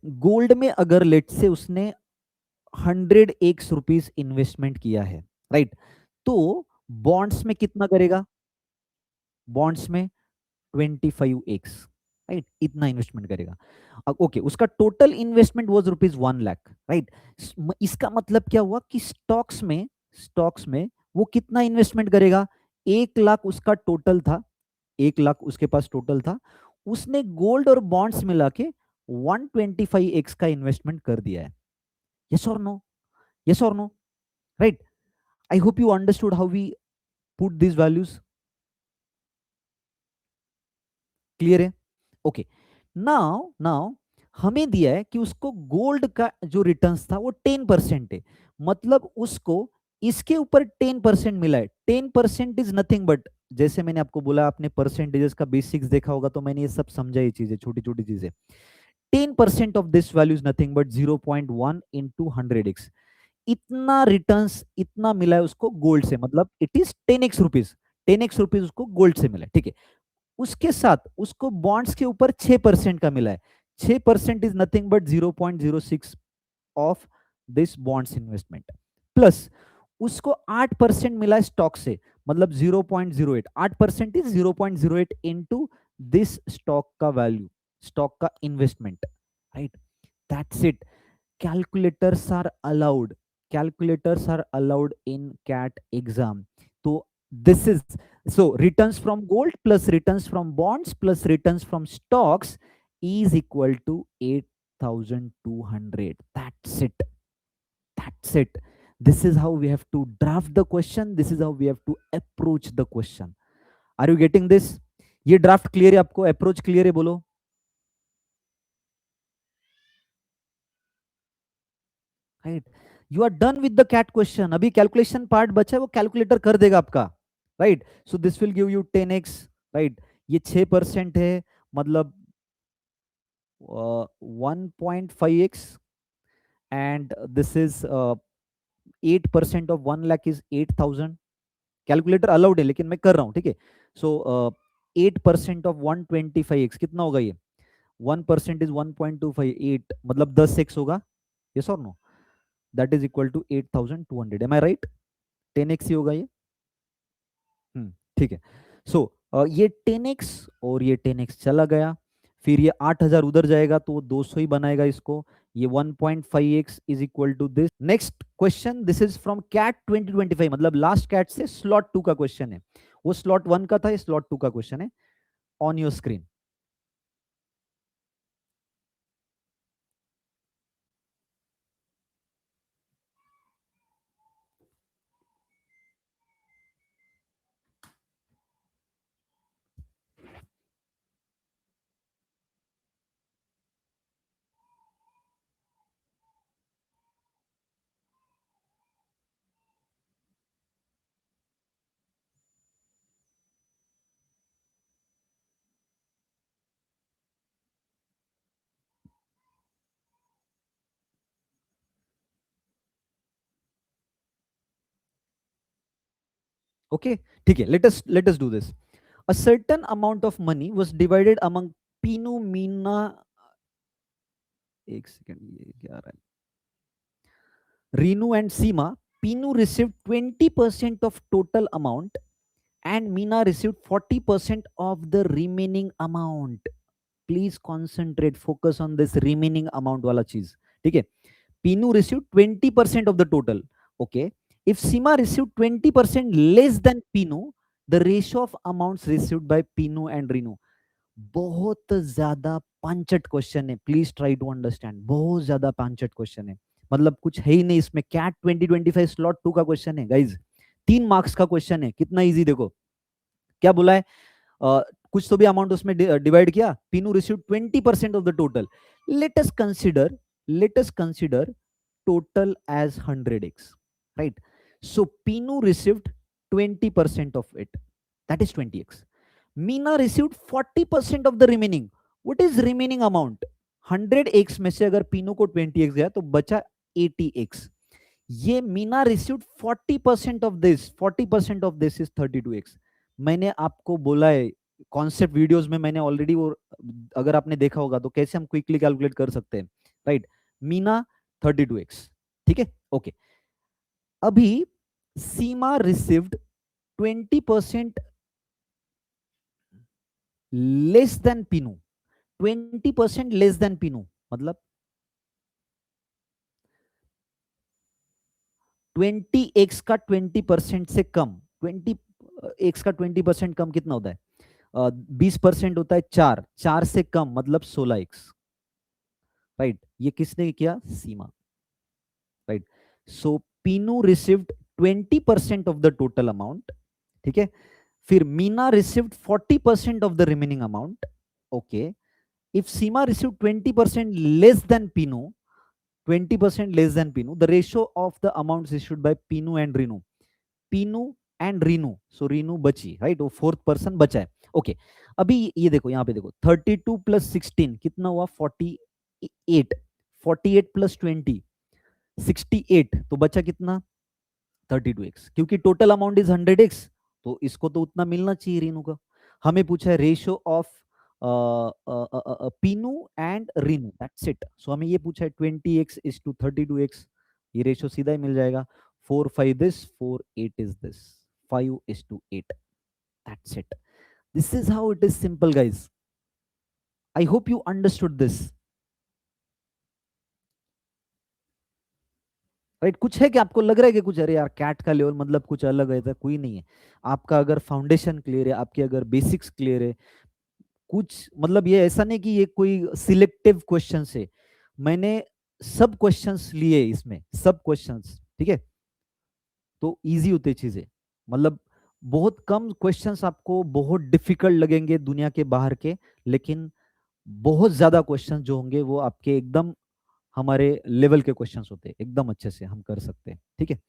Gold में अगर late से उसने 100 x रुपीज इन्वेस्टमेंट किया है, राइट, तो बॉन्ड्स में कितना करेगा? बॉन्ड्स में 25x, राइट, इतना इन्वेस्टमेंट करेगा। अब ओके, उसका total investment was ₹1 lakh, right. इसका मतलब क्या हुआ कि स्टॉक्स में वो कितना इन्वेस्टमेंट करेगा? 1 लाख उसका टोटल था, 1 लाख उसके पास टोटल था, उसने गोल्ड और बॉन्ड्स मिला के 125x का इन्वेस्टमेंट कर दिया है। यस और नो? यस और no? Right. I hope you understood how we put this values. Clear है? ओके। नाउ नाउ हमें दिया है कि उसको गोल्ड का जो रिटर्न्स था वो 10% है, मतलब उसको इसके ऊपर 10% मिला है। 10% इज नथिंग बट, जैसे मैंने आपको बोला, आपने परसेंटेजेस का बेसिक्स देखा होगा, तो मैंने ये सब समझा, ये चीजें छोटी छोटी चीजें। 10% of this value is nothing but 0.1 into 100x। इतना रिटर्न्स इतना मिला है उसको गोल्ड से, मतलब it is 10x rupees. 10x rupees उसको गोल्ड से मिला है, ठीक है। उसके साथ उसको बॉन्ड्स के ऊपर 6% का मिला है। 6% is nothing but 0.06 of this bonds investment, plus उसको 8% मिला है स्टॉक से, मतलब 0.08। 8% इज 0.08 इंटू दिस स्टॉक का वैल्यू, स्टॉक का investment, right. That's it. calculators are allowed, calculators are allowed in cat exam. So this is, so returns from gold plus returns from bonds plus returns from stocks is equal to 8200. That's it. That's it. This is how we have to draft the question, this is how we have to approach the question. Are you getting this? ये draft clear है आपको? Approach clear है? बोलो। Right, you are done with the CAT question. अभी calculation part बचा है, वो calculator कर देगा आपका, right. So this will give you 10x, right. ये 6% है, मतलब 1.5x, and this is 8% of 1 lakh is 8000। Calculator allowed है लेकिन मैं कर रहा हूं, ठीक है। सो 8% ऑफ 125x कितना होगा? ये 1% इज 1.258, मतलब 10x होगा। यस और no? That is equal to 8200। Am I right? 10x ही होगा ये। ठीक है। सो ये 10x और ये 10x चला गया, फिर ये 8000 उधर जाएगा तो वो 200 ही बनाएगा इसको। ये 1.5x is equal to this. Next question, this is from CAT 2025, मतलब लास्ट कैट से स्लॉट 2 का क्वेश्चन है। वो स्लॉट 1 का था, ये स्लॉट 2 का क्वेश्चन है। On your screen. ओके, ठीक है। Let us do this. A certain amount of money was divided among Pinu, Meena, एक सेकंड, ये क्या आ रहा है, Renu and Seema. Pinu received 20% of total amount and Meena received 40% of the remaining amount. Please concentrate, focus on this remaining amount wala cheez. ठीक है? Pinu received 20% of the total. Okay. If Seema received 20% less than Pinu, the ratio of amounts received by Pinu and Renu. बहुत ज्यादा पांचट question है, please try to understand. बहुत ज्यादा पांचट question है, मतलब कुछ है ही नहीं इसमें। कैट 2025 स्लॉट 2 का क्वेश्चन है गाइज, 3 मार्क्स का क्वेश्चन है। कितना इजी देखो, क्या बोला है, कुछ तो भी अमाउंट उसमें डिवाइड किया। Pinu receive 20% of the total. Let us consider total as 100x, right. So Pinu received 20% of it, that is 20x। Meena received 40% of the remaining. What is remaining amount? 100x में से अगर पीनू को 20x गया तो बचा 80x। ये Meena received 40% of this, 40% of this is 32x। मैंने आपको बोला है कॉन्सेप्ट वीडियोस में, मैंने ऑलरेडी वो, अगर आपने देखा होगा तो कैसे हम क्विकली कैलकुलेट कर सकते हैं। राइट, मीना 32x, ठीक है, ओके। अभी Seema received 20% less than Pinu, 20% less than Pinu, मतलब 20x का 20% से कम, 20x का 20% कम कितना होता है? 20% होता है 4, 4 से कम मतलब 16x, राइट। ये किसने किया? Seema, right. So Pinu received 20% of the total amount, ठीक है। फिर Meena received 40% of the remaining amount, okay. If Seema received 20% less than Pinu, 20% less than Pinu, the ratio of the amounts issued by Pinu and Rinu. Pinu and Rinu. So Rinu बची, right? वो fourth person बचा है, okay. अभी ये देखो, यहाँ पे देखो 32 प्लस 16 कितना हुआ? 48, 48 प्लस 20 68, तो बचा कितना? 32x, क्योंकि टोटल अमाउंट इज 100x, तो इसको तो उतना मिलना चाहिए रीनू का। हमें पूछा है ratio of Pinu and Rinu, that's it. So हमें ये पूछा है 20x इज टू 32x, ये रेशियो सीधा ही मिल जाएगा। 4 5 this, 4 8 is this, 5 is to 8, that's it. This is how it is simple, guys. I hope you understood this. Right, कुछ है कि आपको लग रहा है कि कुछ, अरे यार कैट का लेवल मतलब कुछ अलग है? ऐसा कोई नहीं है। आपका अगर फाउंडेशन क्लियर है, आपके अगर बेसिक्स क्लियर है, कुछ मतलब ये ऐसा नहीं कि ये कोई सिलेक्टिव क्वेश्चन है। मैंने सब क्वेश्चंस लिए इसमें, सब क्वेश्चंस, ठीक है। तो इजी होते चीजें, मतलब बहुत कम क्वेश्चंस आपको बहुत डिफिकल्ट लगेंगे दुनिया के बाहर के, लेकिन बहुत ज्यादा क्वेश्चंस जो होंगे वो आपके एकदम हमारे लेवल के क्वेश्चंस होते हैं, एकदम अच्छे से हम कर सकते हैं, ठीक है।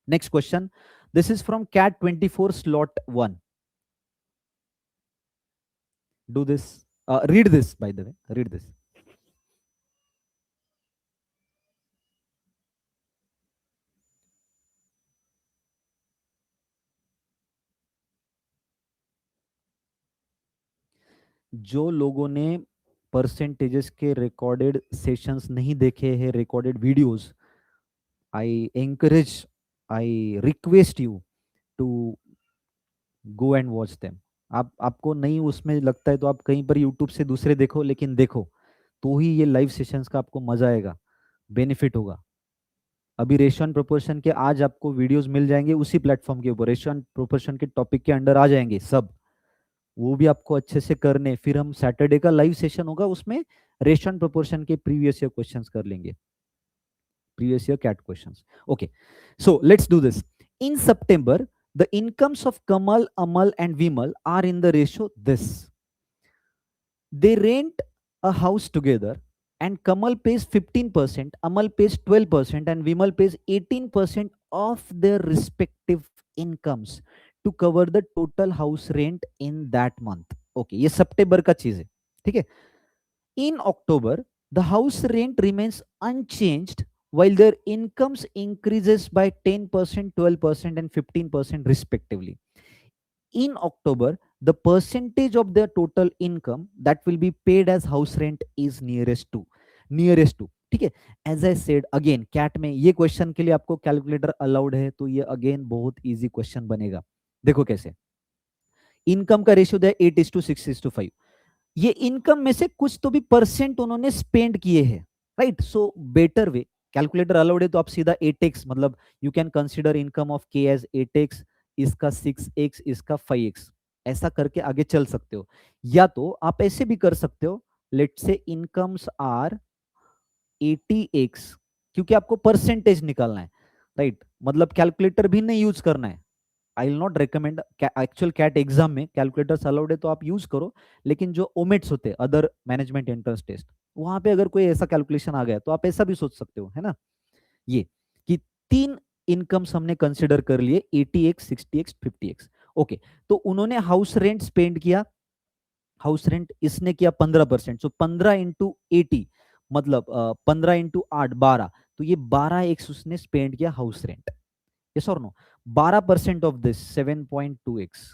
Next question, this is from CAT 24 slot 1। Do this, read this, by the way, read this. जो लोगों ने परसेंटेजेस के रिकॉर्डेड सेशंस नहीं देखे हैं, recorded videos, I encourage, I request you to go and watch them. आप, आपको नहीं उसमें लगता है तो आप कहीं पर यूट्यूब से दूसरे देखो, लेकिन देखो तो ही ये लाइव सेशंस का आपको मजा आएगा, बेनिफिट होगा। अभी रेशियो एंड प्रोपोर्शन के आज आपको वीडियोस मिल जाएंगे उसी प्लेटफॉर्म के ऊपर, रेशियो एंड प्रोपोर्शन के टॉपिक के अंडर आ जाएंगे सब, वो भी आपको अच्छे से करने। फिर हम सैटरडे का लाइव सेशन होगा, उसमें रेशियो एंड प्रोपोर्शन के प्रीवियस ईयर क्वेश्चंस कर लेंगे, previous year cat questions. Okay, so let's do this. In September, the incomes of Kamal, Amal, and Vimal are in the ratio this. They rent a house together, and Kamal pays 15%, Amal pays 12%, and Vimal pays 18% of their respective incomes to cover the total house rent in that month. Okay, ये सितंबर का चीज है, ठीक है। In October, the house rent remains unchanged while their incomes increases by 10%, 12%, and 15% respectively. In October, the percentage of their total income that will be paid as house rent is nearest to, ठीक है। As I said again, CAT में ये question के लिए आपको calculator allowed है, तो ये अगेन बहुत इजी क्वेश्चन बनेगा। देखो कैसे, इनकम का रेशियो दिया 8:6:5, ये इनकम में से कुछ तो भी परसेंट उन्होंने स्पेंड किए हैं, right. So better way, calculator allowed है तो आप सीधा 8x, मतलब you can consider income of के एज 8x, इसका 6x, इसका 5x, ऐसा करके आगे चल सकते हो। या तो आप ऐसे भी कर सकते हो, लेट से इनकम्स आर 80x, क्योंकि आपको परसेंटेज निकालना है, राइट। मतलब कैलकुलेटर भी नहीं यूज करना है। I will not recommend, actual CAT exam में कैलकुलेटर्स अलाउड है तो आप यूज करो, लेकिन जो ओमिट्स होते हैं, अदर मैनेजमेंट एंट्रेंस टेस्ट, वहां पे अगर कोई ऐसा कैलकुलेशन आ गया तो आप ऐसा भी सोच सकते हो, है ना। ये कि तीन इनकम्स हमने कंसिडर कर लिए, 80x, 60x, 50x, ओके। तो उन्होंने हाउस रेंट स्पेंड किया, हाउस रेंट इसने किया 15%, सो 15 × 80, मतलब 15 × 8 12, तो ये 12x उसने स्पेंड किया हाउस रेंट, यस और no. 12% of this 7.2x,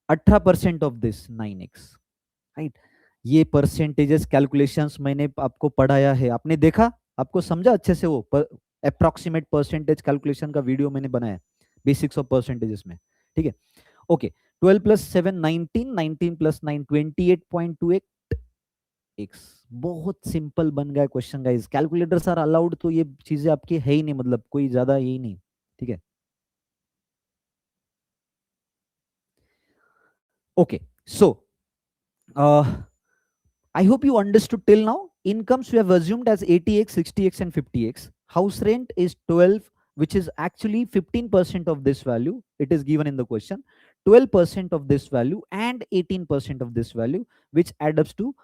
18% of this 9x, right. ये परसेंटेजेस कैलकुलेशंस मैंने आपको पढ़ाया है, आपने देखा, आपको समझा अच्छे से, वो अप्रोक्सीमेट परसेंटेज कैलकुलेशन का वीडियो मैंने बनाया बेसिक्स ऑफ परसेंटेजेस में, ठीक है। Okay, 12 plus 7 19, 19 plus 9 28.28 X. बहुत सिंपल बन गया question guys, calculators are allowed, तो ये चीजें आपकी है ही नहीं, मतलब कोई ज्यादा यही नहीं, ठीक है। Okay, so I hope you understood till now. Incomes we have assumed as 80x, 60x, and 50x. House rent is 12, which is actually 15% of this value. It is given in the question. 12% of this value and 18% of this value, which adds up to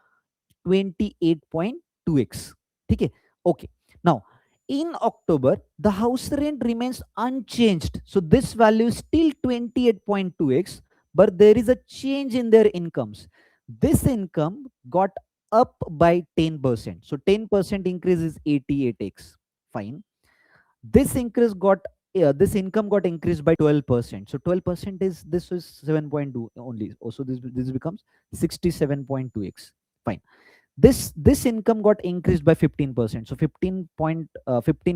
28.2x. Okay. Okay. Now, in October, the house rent remains unchanged. So this value is still 28.2x, but there is a change in their incomes. This income got up by 10%. So 10% increase is 88x. Fine. This increase got this income got increased by 12%. So 12% is, this is 7.2 only. Also, this becomes 67.2x. Fine. This income got increased by 15%. So 15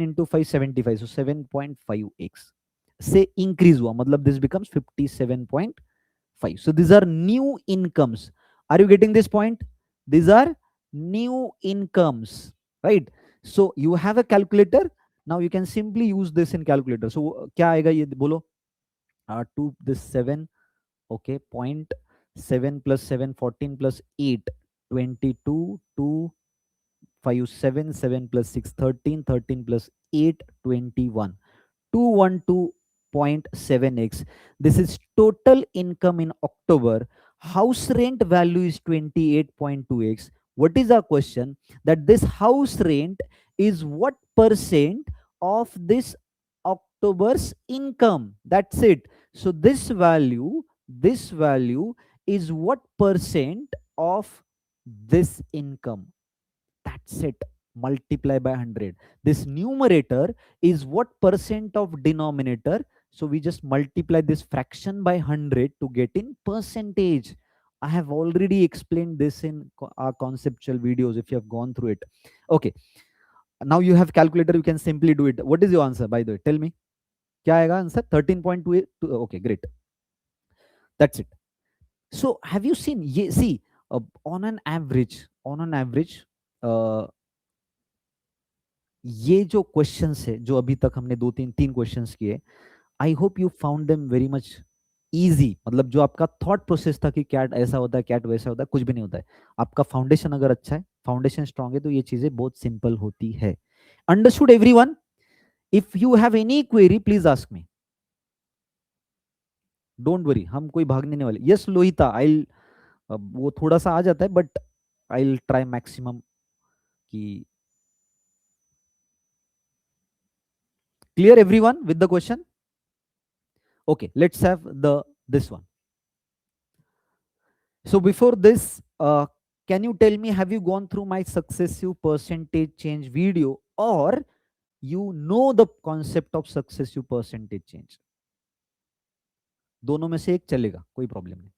into 575, so 7.5x से increase हुआ, मतलब this becomes 57.5. So these are new incomes. Are you getting this point? These are new incomes, right? So you have a calculator. Now you can simply use this in calculator. So क्या आएगा ये बोलो? 2 this 7, okay, 0.7 plus 7 14 plus 8 22 2 5 7 7 plus 6 13 13 plus 8 21 212.7x. This is total income in October. House rent value is 28.2x. What is our question? That this house rent is what percent of this October's income? That's it. So this value is what percent of this income? That's it. Multiply by 100. This numerator is what percent of denominator. So we just multiply this fraction by 100 to get in percentage. I have already explained this in our conceptual videos if you have gone through it. Okay. Now you have calculator. You can simply do it. What is your answer, by the way? Tell me. क्या आएगा answer? 13.28. Okay, great. That's it. So have you seen? See, on an average, ये जो questions है जो अभी तक हमने दो तीन क्वेश्चंस किए, आई hope you found them very much easy. मतलब जो आपका थॉट प्रोसेस था कि कैट ऐसा होता है, कैट वैसा होता है, कुछ भी नहीं होता है। आपका फाउंडेशन अगर अच्छा है, फाउंडेशन स्ट्रांग है, तो ये चीजें बहुत सिंपल होती है। Understood everyone? If you have any query please ask me, don't worry, हम कोई भागने नहीं वाले। यस लोहिता, आई वो थोड़ा सा आ जाता है बट आई ट्राई मैक्सिमम की। Clear everyone with the question? Okay, let's have this one. So before this, can you tell me, have you gone through my successive percentage change video, or you know the concept of successive percentage change? दोनों में से एक चलेगा, कोई problem नहीं।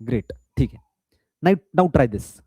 Great, ठीक है। now try this.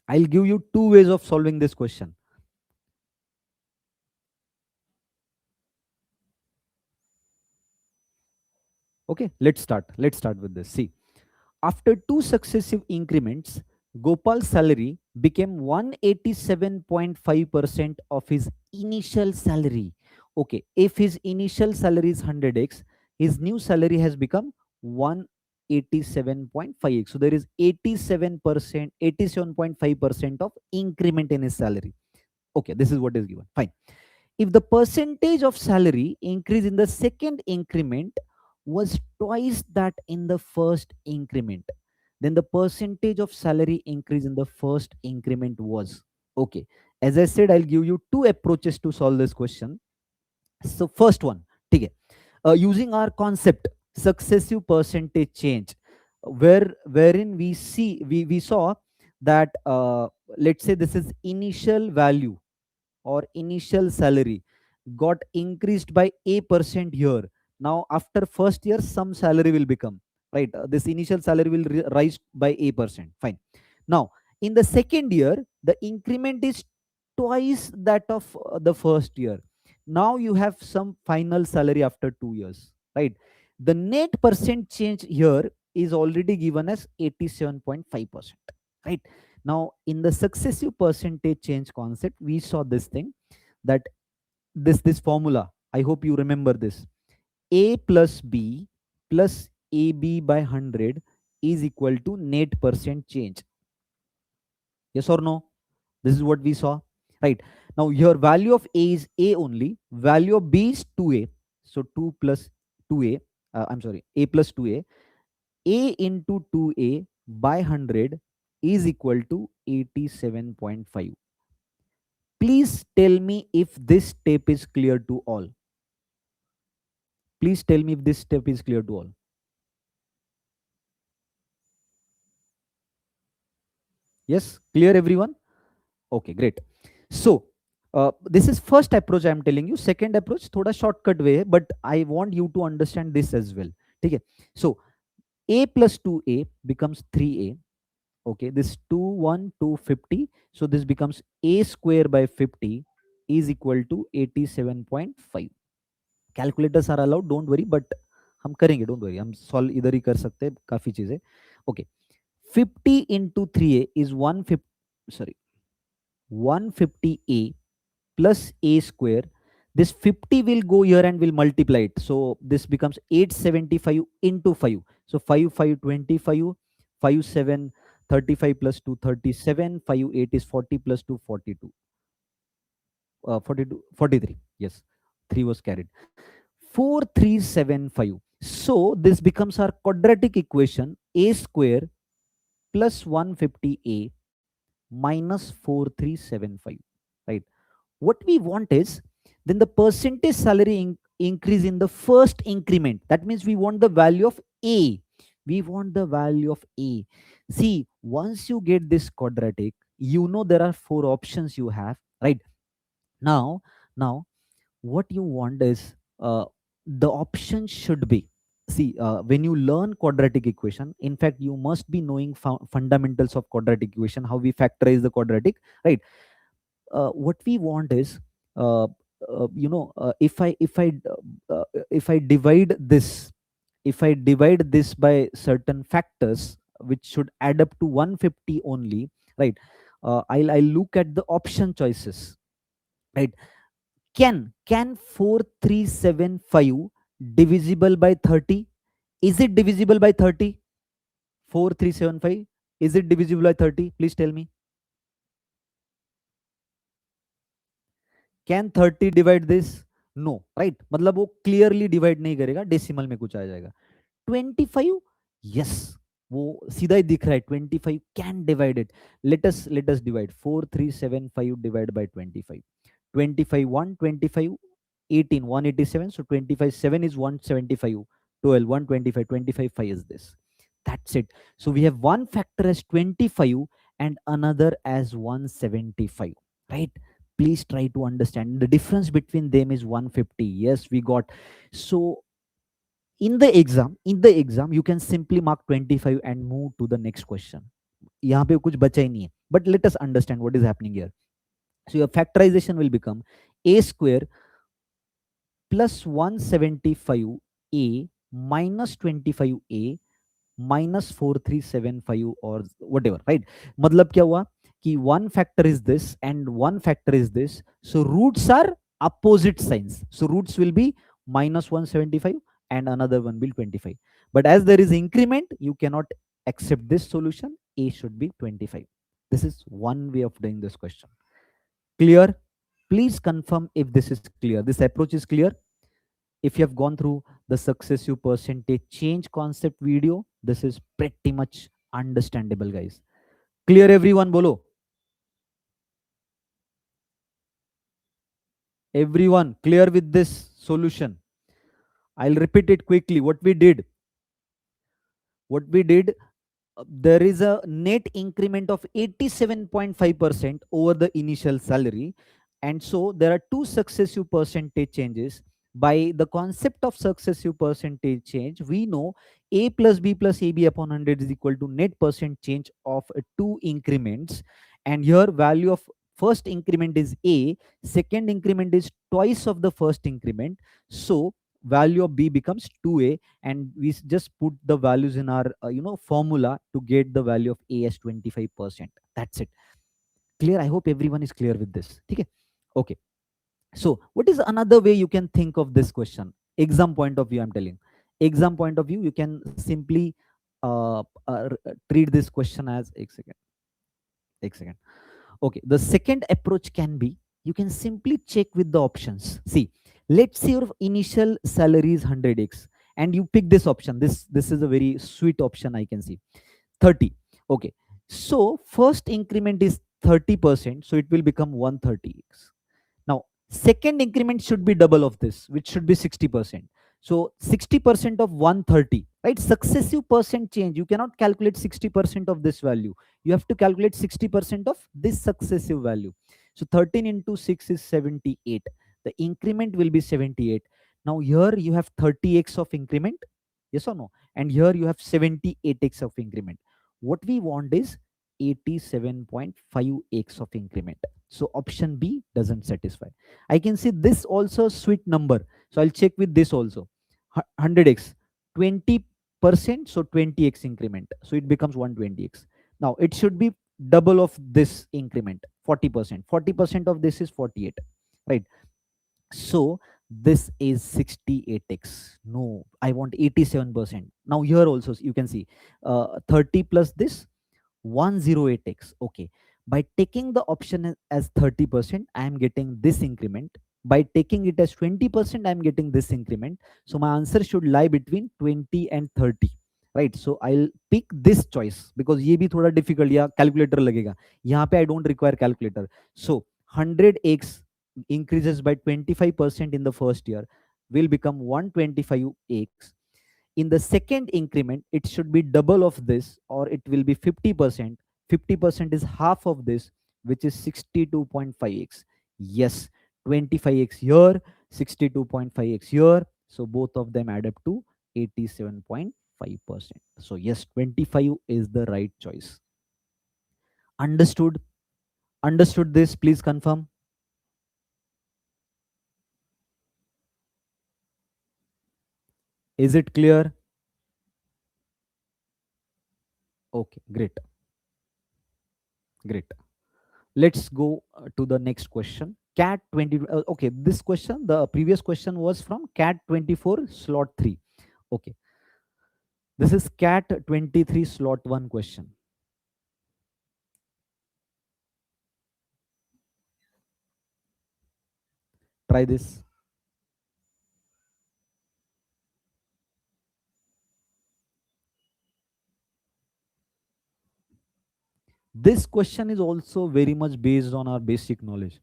I'll give you two ways of solving this question. Okay, let's start with this. See, after two successive increments, Gopal's salary became 187.5% of his initial salary. Okay, if his initial salary is 100x, his new salary has become 187.5x. So there is 87%, 87.5% of increment in his salary. Okay, this is what is given. Fine. If the percentage of salary increase in the second increment was twice that in the first increment, then the percentage of salary increase in the first increment was. Okay, as I said, I'll give you two approaches to solve this question. So first one, okay, using our concept successive percentage change, wherein we saw that, let's say this is initial value or initial salary got increased by a% here. Now after first year some salary will become, right, this initial salary will rise by a%. Fine. Now in the second year the increment is twice that of the first year. Now you have some final salary after 2 years, right? The net percent change here is already given as 87.5%, right? Now in the successive percentage change concept we saw this thing, that this formula, I hope you remember this: a plus b plus ab by 100 is equal to net percent change. Yes or no? This is what we saw, right? Now your value of a is a only, value of b is 2a. So 2 plus 2a, I'm sorry, a plus 2a, a into 2a by 100 is equal to 87.5. Please tell me if this step is clear to all. Please tell me if this step is clear to all. Yes, clear everyone? Okay, great. So this is first approach I am telling you. Second approach, thoda shortcut way, but I want you to understand this as well. Okay. So a plus 2a becomes 3a. Okay, this 2 1 250. So this becomes a square by 50 is equal to 87.5. Calculators are allowed, don't worry, but हम करेंगे, don't worry, हम solve इधर ही कर सकते हैं काफी चीजें. Okay, 50 into 3a is 150, sorry, 150a plus a square. This 50 will go here and will multiply it. So this becomes 875 into 5. So 5 5 25, 5 7 35 plus 2 37, 5 8 is 40 plus 2 42, 42 43. Yes, 3 was carried. 4375. So this becomes our quadratic equation: a square plus 150a minus 4375, right? What we want is, then the percentage salary increase in the first increment. That means we want the value of a. We want the value of a. See, once you get this quadratic, you know there are 4 options you have, right? Now what you want is, the option should be, see, when you learn quadratic equation, in fact you must be knowing fundamentals of quadratic equation, how we factorize the quadratic, right? What we want is, if I divide this, if I divide this by certain factors which should add up to 150 only, right? I'll look at the option choices, right? Can 4375 divisible by 30? Is it divisible by 30? 4375, is it divisible by 30? Please tell me. Can 30 divide this? No, right? मतलब वो clearly divide नहीं करेगा, decimal में कुछ आ जाएगा. 25, yes, वो सीधा ही दिख रहा है. 25 can divide it. Let us divide 4375 divided by 25. 25 1 25 18 187. So 25 7 is 175. 12 125 25 5 is this. That's it. So we have one factor as 25 and another as 175, right? Please try to understand the difference between them is 150. Yes, we got. So in the exam you can simply mark 25 and move to the next question. यहाँ पे कुछ बचा ही नहीं है. But let us understand what is happening here. So your factorization will become a square plus 175a minus 25a minus 4375 or whatever, right? मतलब क्या हुआ कि one factor is this and one factor is this. So roots are opposite signs. So roots will be minus 175 and another one will 25. But as there is increment, you cannot accept this solution. A should be 25. This is one way of doing this question. Clear? Please confirm if this is clear. This approach is clear. If you have gone through the successive percentage change concept video, this is pretty much understandable, guys. Clear, everyone? Bolo. Everyone clear with this solution? I'll repeat it quickly. What we did, there is a net increment of 87.5% over the initial salary, and so there are two successive percentage changes. By the concept of successive percentage change, we know a plus b plus ab upon 100 is equal to net percent change of two increments. And here value of first increment is a, second increment is twice of the first increment, so value of b becomes 2a, and we just put the values in our formula to get the value of a as 25%. That's it. Clear? I hope everyone is clear with this. Okay. Okay. So what is another way you can think of this question? Exam point of view, I'm telling. Exam point of view, you can simply treat this question as एक second. Okay, the second approach can be, you can simply check with the options. See, let's say your initial salary is 100x and you pick this option. This is a very sweet option, I can see. 30. Okay, so first increment is 30%, so it will become 130x. Now, second increment should be double of this, which should be 60%. So 60% of 130, right? Successive percent change. You cannot calculate 60% of this value. You have to calculate 60% of this successive value. So 13 into 6 is 78. The increment will be 78. Now here you have 30x of increment. Yes or no? And here you have 78x of increment. What we want is 87.5x of increment. So option B doesn't satisfy. I can see this also sweet number. So I'll check with this also. 100x, 20%, so 20x increment. So it becomes 120x. Now it should be double of this increment, 40%. 40% of this is 48, right? So this is 68x. No, I want 87%. Now here also you can see 30 plus this 108x. Okay, by taking the option as 30%, I am getting this increment. By taking it as 20%, I am getting this increment. So my answer should lie between 20 and 30, right? So I'll pick this choice because ये भी थोड़ा difficult या calculator लगेगा. यहाँ पे I don't require calculator. So 100x increases by 25% in the first year will become 125x. In the second increment, it should be double of this, or it will be 50%. 50% is half of this, which is 62.5x. Yes, 25x here, 62.5x here. So both of them add up to 87.5%. So yes, 25 is the right choice. Understood? Understood this? Please confirm. Is it clear? Okay, great. Great. Let's go to the next question. Cat 20. Okay, this question, the previous question was from Cat 24 slot 3. Okay, this is Cat 23 slot 1 question. Try this. This question is also very much based on our basic knowledge.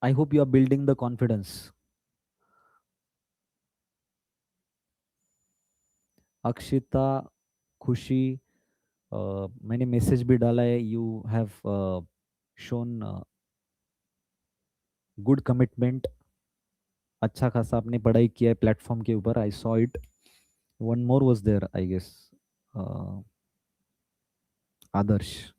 I hope you are building the confidence. Akshita, खुशी, मैंने message भी डाला है. You have shown good commitment. अच्छा खासा आपने पढ़ाई किया है प्लेटफॉर्म के ऊपर. I saw it. One more was there, I guess. Adarsh.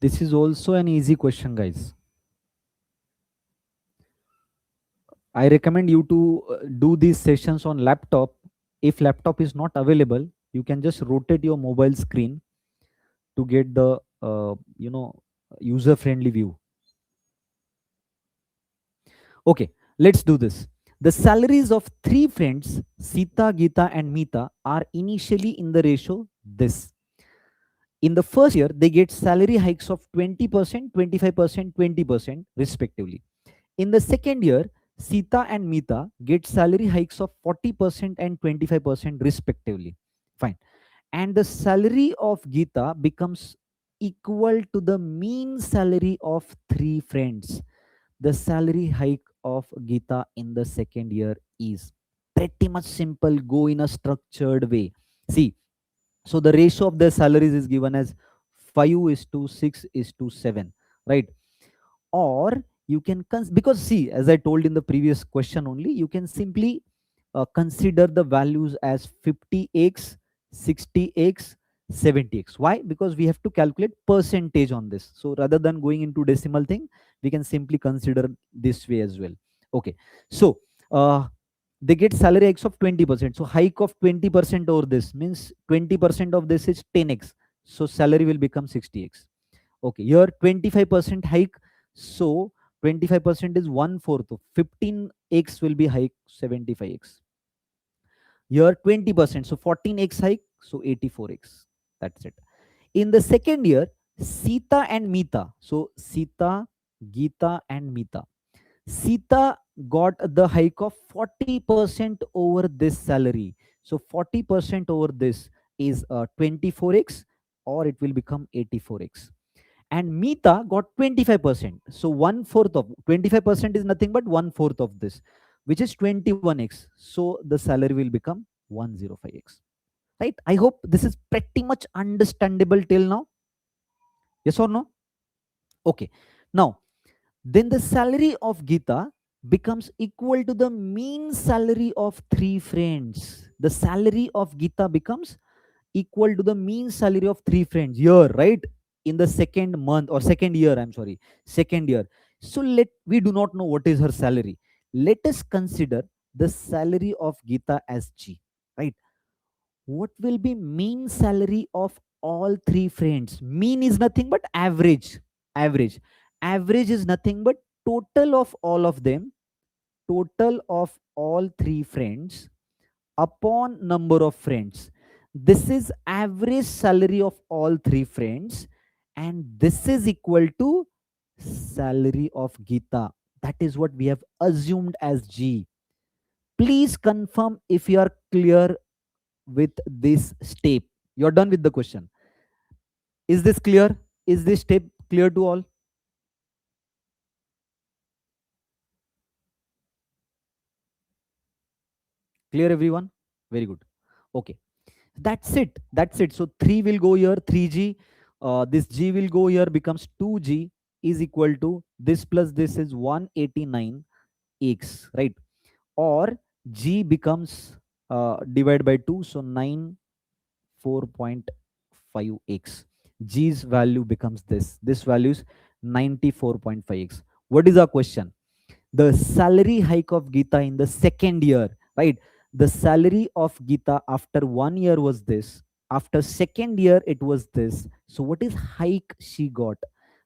This is also an easy question, guys. I recommend you to do these sessions on laptop. If laptop is not available, you can just rotate your mobile screen to get the user friendly view. Okay, let's do this. The salaries of three friends, Sita, Geeta, and Meeta, are initially in the ratio this. In the first year, they get salary hikes of 20%, 25%, 20%, respectively. In the second year, Sita and Meeta get salary hikes of 40% and 25%, respectively. Fine. And the salary of Geeta becomes equal to the mean salary of three friends. The salary hike of Geeta in the second year is pretty much simple. Go in a structured way. See, so the ratio of their salaries is given as 5 is to 6 is to 7, right? Or you can because see, as I told in the previous question only, you can simply consider the values as 50x, 60x, 70x. Why? Because we have to calculate percentage on this, so rather than going into decimal thing, we can simply consider this way as well. Okay, so they get salary hikes of 20%, so hike of 20% over this means 20% of this is 10x, so salary will become 60x. Okay, here 25% hike, so 25% is 1/4 of 15x will be hike 75x. Here 20%, so 14x hike, so 84x. That's it. In the second year, Sita and Meeta, so Sita, Geeta, and Meeta. Sita got the hike of 40% over this salary. So 40% over this is 24x, or it will become 84x. And Meeta got 25%. So 1/4 of 25% is nothing but 1/4 of this, which is 21x. So the salary will become 105x. Right? I hope this is pretty much understandable till now. Yes or no? Okay. Now, then the salary of Geeta becomes equal to the mean salary of three friends. The salary of Geeta becomes equal to the mean salary of three friends here, right? In the second month or second year, I'm sorry, second year. So we do not know what is her salary. Let us consider the salary of Geeta as G, right? What will be mean salary of all three friends? Mean is nothing but average. Average. Average is nothing but total of all of them, total of all three friends upon number of friends. This is average salary of all three friends, and this is equal to salary of Geeta. That is what we have assumed as G. Please confirm if you are clear with this step. You're done with the question. Is this clear? Is this step clear to all? Clear, everyone? Very good. Okay. That's it. That's it. So 3 will go here, 3g. This g will go here, becomes 2g is equal to this plus this is 189x, right? Or g becomes divided by 2, so 94.5x. G's value becomes this. This value is 94.5x. What is our question? The salary hike of Geeta in the second year, right? The salary of Geeta after 1 year was this. After second year, it was this. So what is hike she got,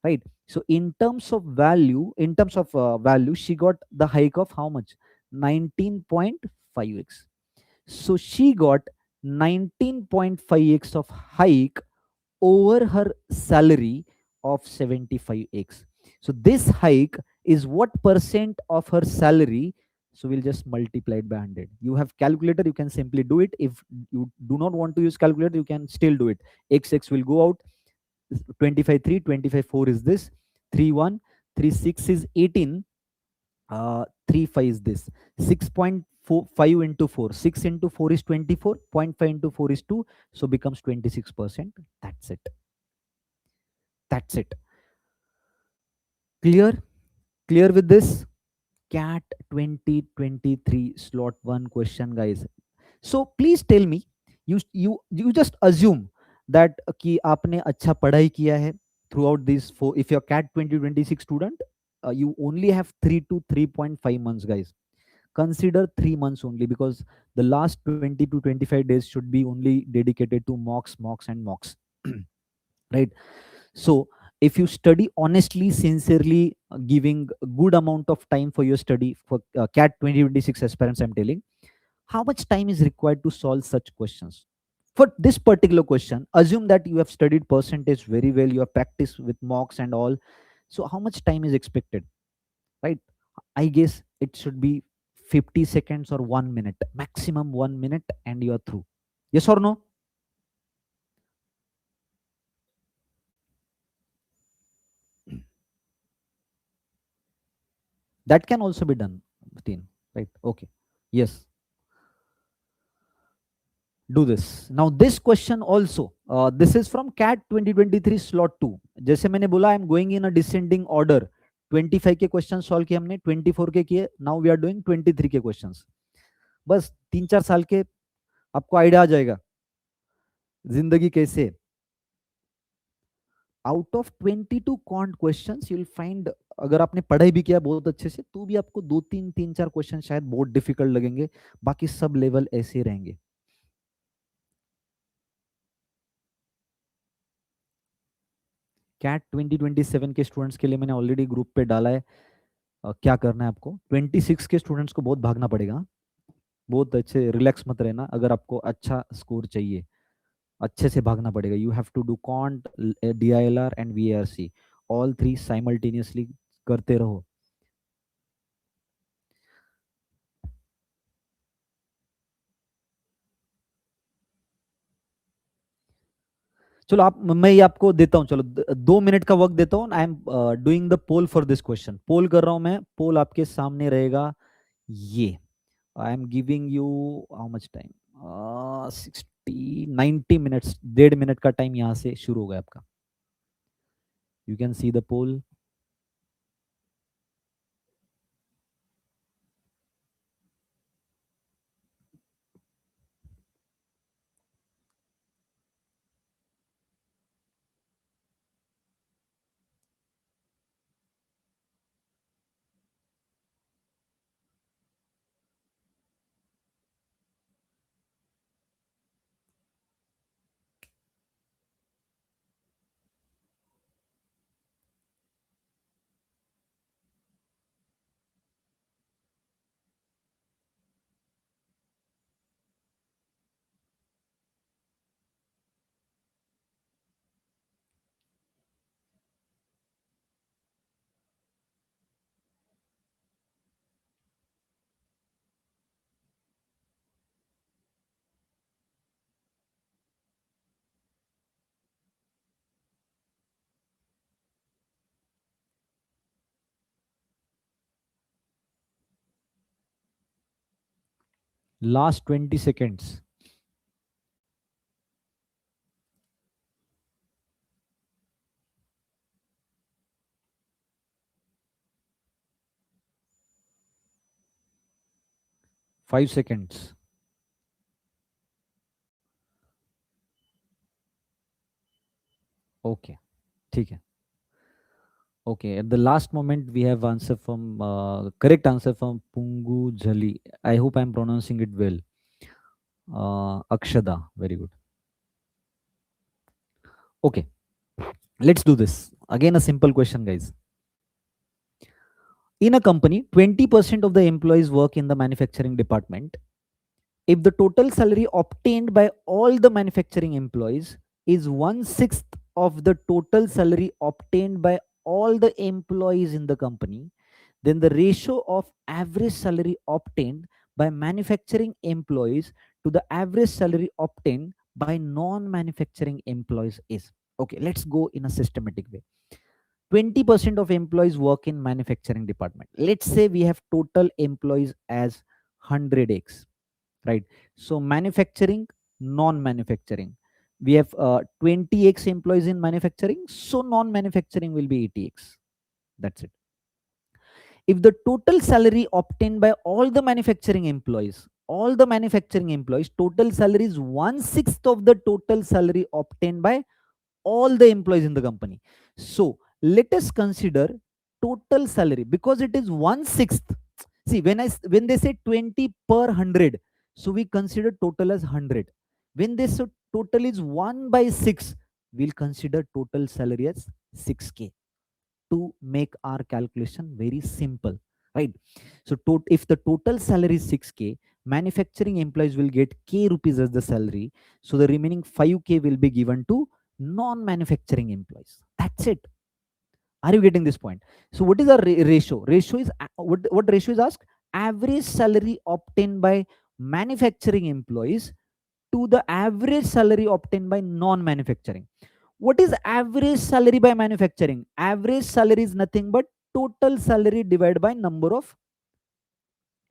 right? So in terms of value, she got the hike of how much? 19.5x. So she got 19.5x of hike over her salary of 75x. So this hike is what percent of her salary? So we'll just multiply it by 100. You have calculator, you can simply do it. If you do not want to use calculator, you can still do it. X will go out. 25 3, 25 4 is this. 3 1, 3 6 is 18. 3 5 is this. 6.5 into 4. 6 into 4 is 24. 0.5 into 4 is 2. So becomes 26%. That's it. That's it. Clear? Clear with this? CAT 2023 slot 1 question, guys. So please tell me, you just assume that कि आपने अच्छा पढ़ाई किया है, throughout these four. If you're cat 2026 student, you only have 3 to 3.5 months, guys. Consider 3 months only, because the last 20 to 25 days should be only dedicated to mocks and mocks. Right? So if you study honestly, sincerely, giving a good amount of time for your study for cat 2026 aspirants, I'm telling, how much time is required to solve such questions? For this particular question, assume that you have studied percentage very well, you have practiced with mocks and all. So how much time is expected, right? I guess it should be 50 seconds or 1 minute, maximum 1 minute, and you are through. Yes or no? That can also be done within, right? Okay. Yes, do this. Now this question also, this is from cat 2023 slot 2. जैसे मैंने बोला, I am going in a descending order. 25 के question solve किए हमने, 24 के किए, now we are doing 23 के questions. बस 3-4 साल के आपको आइडिया आ जाएगा जिंदगी कैसे. Out of 22 can't questions you will find, अगर आपने पढ़ाई भी किया बहुत अच्छे से, तो भी आपको 2-3 3-4 क्वेश्चन शायद बहुत डिफिकल्ट लगेंगे, बाकी सब लेवल ऐसे ही रहेंगे. कैट 2027 के स्टूडेंट्स के लिए मैंने ऑलरेडी ग्रुप पे डाला है. क्या करना है आपको, 26 के स्टूडेंट्स को बहुत भागना पड़ेगा. बहुत अच्छे, रिलैक्स मत रहना. अगर आपको अच्छा स्कोर चाहिए, अच्छे से भागना पड़ेगा. You have to do quant, DILR and VARC, all three simultaneously करते रहो. चलो आप, मैं ये आपको देता हूँ, चलो 2 मिनट का वक्त देता हूँ. I am doing the poll for this question. Poll कर रहा हूँ मैं, पोल आपके सामने रहेगा. ये I am giving you how much time, 90 minutes, 1.5 minute का टाइम यहाँ से शुरू हो गया आपका. You can see the poll. Last 20 seconds. 5 seconds. Okay, ठीक है. Okay, at the last moment, we have answer from correct answer from Pungu Jali. I hope I'm pronouncing it well. Akshada, very good. Okay, let's do this. Again, a simple question, guys. In a company, 20% of the employees work in the manufacturing department. If the total salary obtained by all the manufacturing employees is 1/6 of the total salary obtained by all the employees in the company, then the ratio of average salary obtained by manufacturing employees to the average salary obtained by non-manufacturing employees is. Okay, let's go in a systematic way. 20% of employees work in manufacturing department. Let's say we have total employees as 100x, right? So manufacturing, non-manufacturing, we have 20x employees in manufacturing, so non-manufacturing will be 80x. That's it. If the total salary obtained by all the manufacturing employees, total salary is 1/6 of the total salary obtained by all the employees in the company. So let us consider total salary because it is 1/6. See, when they say 20 per 100, so we consider total as 100. When they say total is 1 by 6, we'll consider total salary as 6k to make our calculation very simple, right? So if the total salary is 6k, manufacturing employees will get k rupees as the salary, so the remaining 5k will be given to non-manufacturing employees. That's it. Are you getting this point? So what is our ratio? Ratio is what ratio is asked? Average salary obtained by manufacturing employees to the average salary obtained by non-manufacturing. What is average salary by manufacturing? Average salary is nothing but total salary divided by number of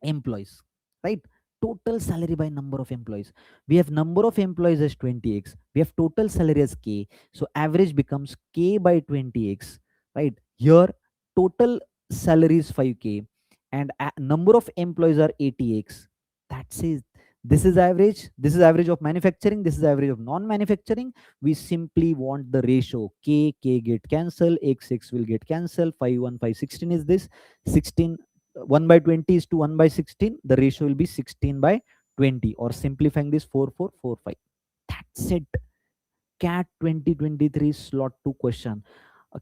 employees, right? Total salary by number of employees. We have number of employees as 20x, we have total salary as k, so average becomes k by 20x, right? Here total salary is 5k and number of employees are 80x. That's it. This is average, this is average of manufacturing, this is average of non-manufacturing. We simply want the ratio. K get cancelled, x will get cancelled. 5 1 5 16 is this. 16 1 by 20 is to 1 by 16. The ratio will be 16 by 20, or simplifying this 4445. That's it. CAT 2023 slot 2 question.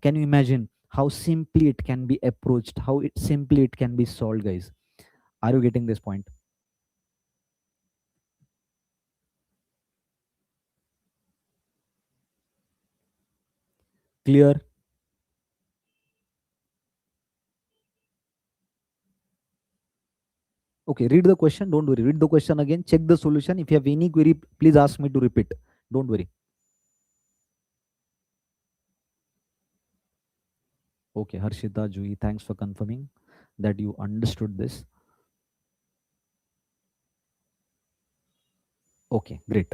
Can you imagine how simply it can be approached, how simply it can be solved, guys? Are you getting this point? Clear? Okay, read the question. Don't worry. Read the question again. Check the solution. If you have any query, please ask me to repeat. Don't worry. Okay, Harshita, Jui, thanks for confirming that you understood this. Okay, great.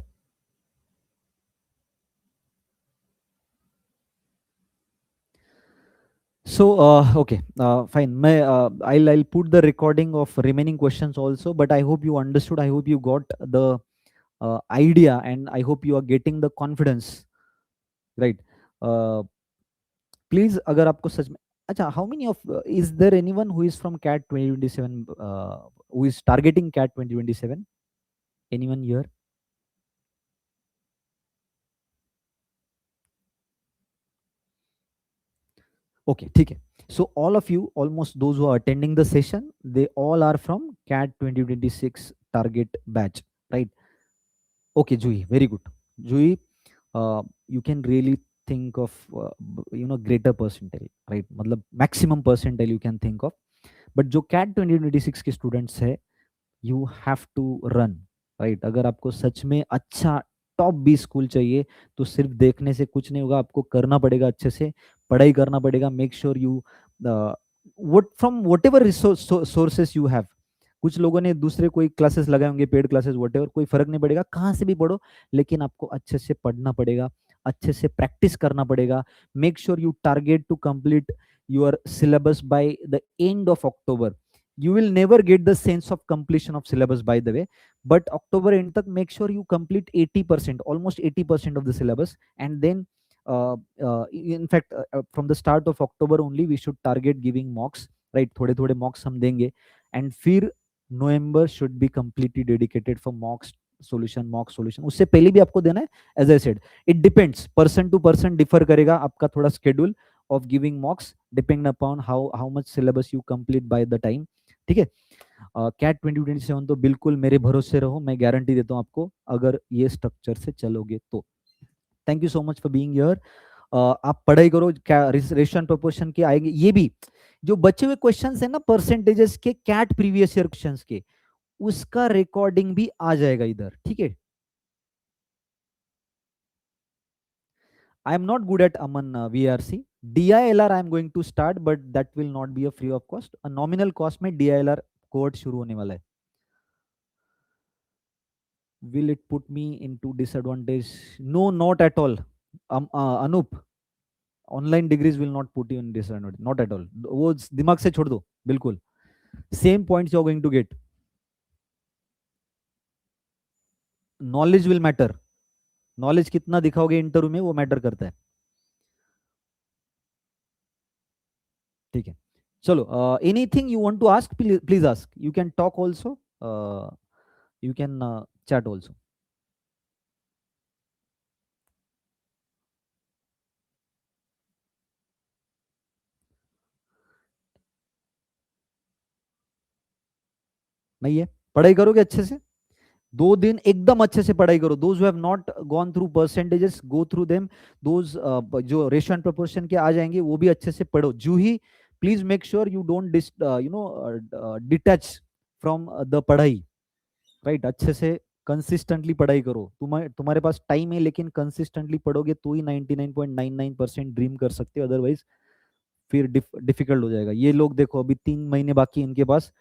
So, okay, fine. I'll put the recording of remaining questions also, but I hope you understood. I hope you got the idea, and I hope you are getting the confidence, right? Uh, Please, अगर आपको सच में अच्छा, how many of is there anyone who is from CAT 2027 who is targeting CAT 2027? Anyone here? Okay, ठीक है. So all of you, almost those who are attending the session, they all are from CAT 2026 target batch, right? Okay, Jui, very good. Jui, you can really think of greater percentile, right? मतलब maximum percentile you can think of. But जो CAT 2026 के students है, you have to run, right? अगर आपको सच में अच्छा top 20 school चाहिए तो सिर्फ देखने से कुछ नहीं होगा, आपको करना पड़ेगा, अच्छे से पढ़ाई करना पड़ेगा. Make sure you what from whatever resource sources you have. कुछ लोगों ने दूसरे कोई क्लासेस लगाए होंगे, पेड क्लासेस, व्हाटएवर, कोई फर्क नहीं पड़ेगा, कहाँ से भी पढ़ो, लेकिन आपको अच्छे से पढ़ना पड़ेगा, अच्छे से प्रैक्टिस करना पड़ेगा. Make sure you target to complete your syllabus by the end of October. You will never get the sense of completion of syllabus, by the way, but October end tak make sure you complete 80%, almost 80% of the syllabus. And then in fact from the start of October only we should target giving mocks, right? थोड़े थोड़े mocks हम देंगे, and फिर November should be completely dedicated for mocks solution, mock solution. उससे पहले भी आपको देना है. As I said, it depends, person to person differ करेगा आपका थोड़ा schedule of giving mocks depending upon how much syllabus you complete by the time. ठीक है. कैट 2027 तो बिल्कुल मेरे भरोसे रहो, मैं गारंटी देता हूँ आपको, अगर ये स्ट्रक्चर से चलोगे तो. Thank you so much for being here. आप पढ़ाई करो, क्या रेशियो एंड प्रोपोर्शन के आएंगे, ये भी जो बचे हुए क्वेश्चंस है ना परसेंटेजेस के, कैट प्रीवियस ईयर क्वेश्चंस के, उसका रिकॉर्डिंग भी आ जाएगा इधर, ठीक है. I am not good at Aman VRC. DILR I am going to start, but that will not be a free of cost. A nominal cost में DILR court शुरू होने वाला है. Will it put me into disadvantage? No, not at all. Anup, online degrees will not put you in disadvantage, not at all. वो दिमाग से छोड़ दो बिल्कुल. Same points you are going to get. Knowledge will matter. Knowledge कितना दिखाओगे interview में वो मैटर करता है. ठीक है, चलो, anything you want to ask, please ask, you can talk also, you can chat also. नहीं है, पढ़ाई करोगे अच्छे से, 2 दिन एकदम अच्छे से पढ़ाई करो। Those who have not gone through percentages, go through them. Those जो रेशियो एंड प्रोपोर्शन के आ जाएंगे वो भी अच्छे से पढ़ो। Juhi, please make sure you don't detach from the पढ़ाई, राइट? अच्छे से कंसिस्टेंटली पढ़ाई करो। तुम्हारे पास टाइम है, लेकिन कंसिस्टेंटली पढ़ोगे तो ही 99.99% ड्रीम कर सकते हो, अदरवाइज फिर डिफिकल्ट हो जाएगा। ये लोग देखो, अभी 3 महीने बाकी इनके पास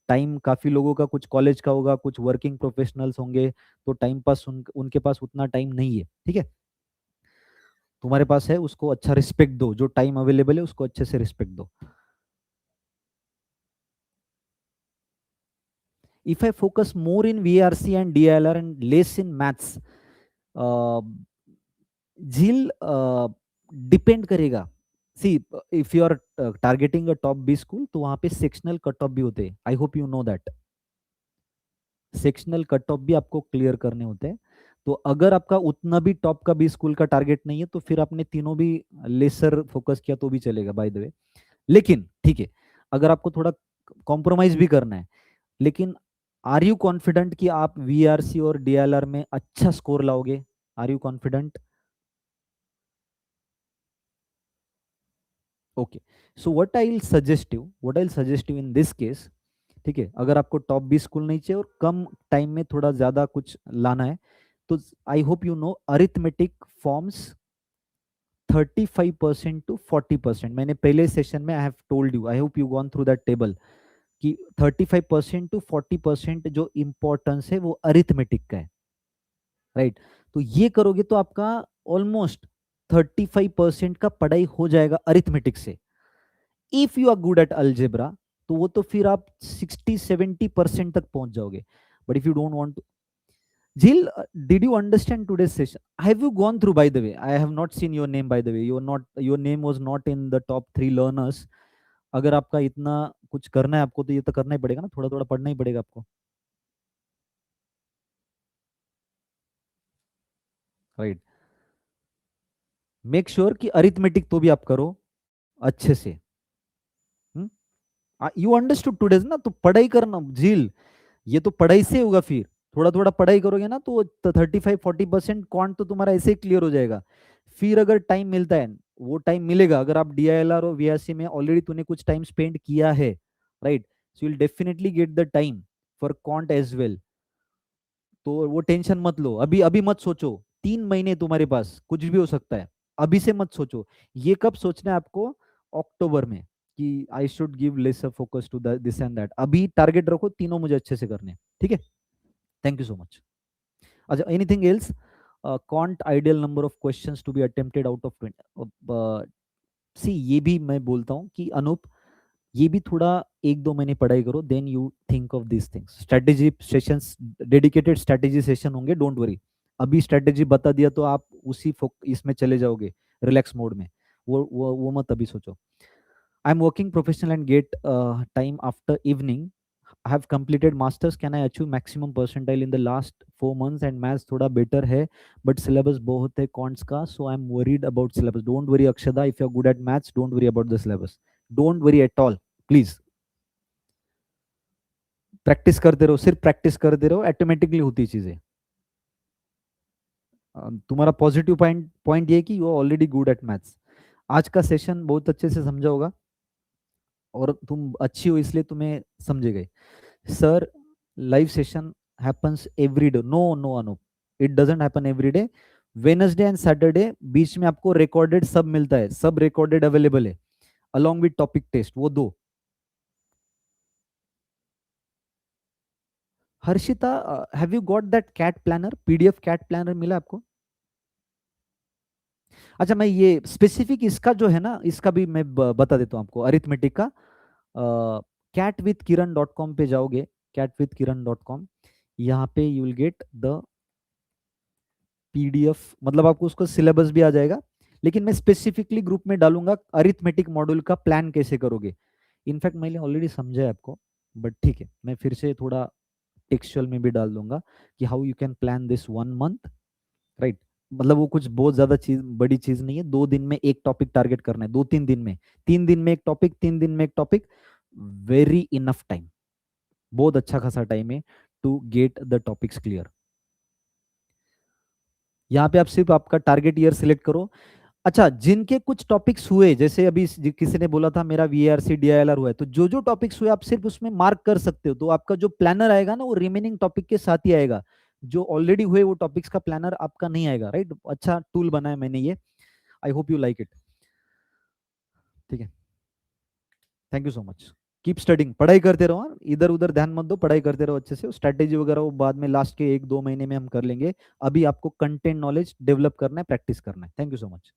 टाइम। काफी लोगों का कुछ कॉलेज का होगा, कुछ वर्किंग प्रोफेशनल्स होंगे, तो टाइम पास उनके पास उतना टाइम नहीं है, ठीक है? तुम्हारे पास है, उसको अच्छा रिस्पेक्ट दो। जो टाइम अवेलेबल है उसको अच्छे से रिस्पेक्ट दो। If I focus more in VRC and DILR and less in maths, Jheel, depend करेगा। See, if you are targeting a top B school, तो वहां पे सेक्शनल कट ऑफ भी होते हैं। I hope you know that. Sectional cut off भी आपको clear करने होते हैं। तो अगर आपका उतना भी टॉप का भी स्कूल का टारगेट नहीं है, तो फिर आपने तीनों भी लेसर फोकस किया तो भी चलेगा, बाय द वे। लेकिन ठीक है, अगर आपको थोड़ा कॉम्प्रोमाइज भी करना है, लेकिन आर यू कॉन्फिडेंट कि आप VRC और DLR में अच्छा स्कोर लाओगे? Are you confident? Okay, so what I suggest you in this case, ठीक है, अगर आपको टॉप बी स्कूल नहीं चाहिए और कम टाइम में थोड़ा ज्यादा कुछ लाना है, तो आई hope you no arithmetic forms 35% to 40%। मैंने पहले सेशन में I have told you, I hope you gone through that table, कि 35% to 40% जो इंपॉर्टेंस है वो अरिथमेटिक का है, राइट? तो ये करोगे तो आपका ऑलमोस्ट 35% का पढ़ाई हो जाएगा अरिथमेटिक से। If you are good at algebra, तो वो तो फिर आप 60-70% तक पहुंच जाओगे। But if you don't want, Jill, did you understand today's session? Have you gone through, by the way? I have not seen your name, by the way. Your name was not in the top 3 learners. अगर आपका इतना कुछ करना है आपको, तो ये तो करना ही पड़ेगा ना, थोड़ा थोड़ा पढ़ना ही पड़ेगा आपको, राइट? मेक श्योर कि अरिथमेटिक तो भी आप करो अच्छे से। यू अंडरस्टूड टुडेज ना? तो पढ़ाई करना झील, ये तो पढ़ाई से होगा। फिर थोड़ा थोड़ा पढ़ाई करोगे ना, तो 35-40% क्वांट तो तुम्हारा ऐसे ही क्लियर हो जाएगा। फिर अगर टाइम मिलता है, वो टाइम मिलेगा अगर आप DILR और VRC में ऑलरेडी तूने कुछ टाइम स्पेंड किया है, right? So will definitely get the time for quant as well. तो वो टेंशन मत लो, अभी अभी मत सोचो। 3 महीने तुम्हारे पास, कुछ भी हो सकता है। अभी से मत सोचो। ये कब सोचना है आपको? अक्टूबर में, कि I should give lesser focus to this and that. अभी टारगेट रखो, तीनों मुझे अच्छे से करने, ठीक है? Thank you so much. अच्छा, एनीथिंग एल्स? कॉन्ट ideal number of questions to be attempted out of 20। See, ये भी मैं बोलता हूँ कि अनूप, ये भी थोड़ा 1-2 महीने पढ़ाई करो, then you think of these things. Strategy sessions, dedicated strategy session होंगे, डोंट वरी। अभी स्ट्रेटेजी बता दिया तो आप उसी इसमें चले जाओगे, रिलैक्स मोड में। वो मत अभी सोचो। I am working professional and get time after evening. I have completed masters. Can I achieve maximum percentile in the last 4 months? And maths थोड़ा better है, but syllabus बहुत है cons का, so I'm worried about syllabus. Don't worry Akshada, if you're good at maths, don't worry about the syllabus. Don't worry at all, please. Practice करते रहो, सिर्फ practice करते रहो, ऑटोमेटिकली होती चीजें। तुम्हारा पॉजिटिव पॉइंट पॉइंट ये है कि you are already good at maths. आज का सेशन बहुत अच्छे से समझा होगा, और तुम अच्छी हो इसलिए तुम्हें समझे गए। Sir, live session happens every day? No no Anoop, it doesn't happen every day. Wednesday and Saturday बीच में आपको रिकॉर्डेड सब मिलता है, सब रिकॉर्डेड अवेलेबल है, अलॉन्ग विद टॉपिक टेस्ट, वो दो। Harshita, have you got that CAT planner, PDF CAT planner मिला आपको? अच्छा, मैं ये स्पेसिफिक इसका जो है ना, इसका भी मैं बता देता हूँ आपको, अरिथमेटिक का। catwithkiran.com पे जाओगे, catwithkiran.com, यहाँ पे you will get the PDF, मतलब आपको उसका सिलेबस भी आ जाएगा, लेकिन मैं स्पेसिफिकली ग्रुप में डालूंगा अरिथमेटिक मॉड्यूल का प्लान कैसे करोगे। इनफैक्ट मैंने ऑलरेडी समझा है आपको, बट ठीक है, मैं फिर से थोड़ा टेक्सचुअल में भी डाल दूंगा कि how you can plan this 1 month, right. मतलब वो कुछ बहुत ज्यादा चीज, बड़ी चीज नहीं है, 2 दिन में एक टॉपिक टारगेट करना है, 2-3 दिन में, 3 दिन में एक टॉपिक, 3 दिन में एक टॉपिक, वेरी इनफ टाइम, बहुत अच्छा खासा टाइम है to get the topics clear. यहाँ पे आप सिर्फ आपका टारगेट ईयर सिलेक्ट करो। अच्छा, जिनके कुछ टॉपिक्स हुए, जैसे अभी किसी ने बोला था मेरा वीआरसी डीआईएलआर हुआ है, तो जो जो टॉपिक्स हुए आप सिर्फ उसमें मार्क कर सकते हो, तो आपका जो प्लानर आएगा ना वो रिमेनिंग टॉपिक के साथ ही आएगा। जो ऑलरेडी हुए वो टॉपिक्स का प्लानर आपका नहीं आएगा, राइट। अच्छा टूल बनाया मैंने ये, आई होप यू लाइक इट। ठीक है, thank you so much. Keep studying, पढ़ाई करते रहो, हाँ? इधर उधर ध्यान मत दो, पढ़ाई करते रहो अच्छे से। स्ट्रैटेजी वगैरह वो बाद में लास्ट के 1-2 महीने में हम कर लेंगे। अभी आपको कंटेंट नॉलेज डेवलप करना है, प्रैक्टिस करना है। Thank you so much.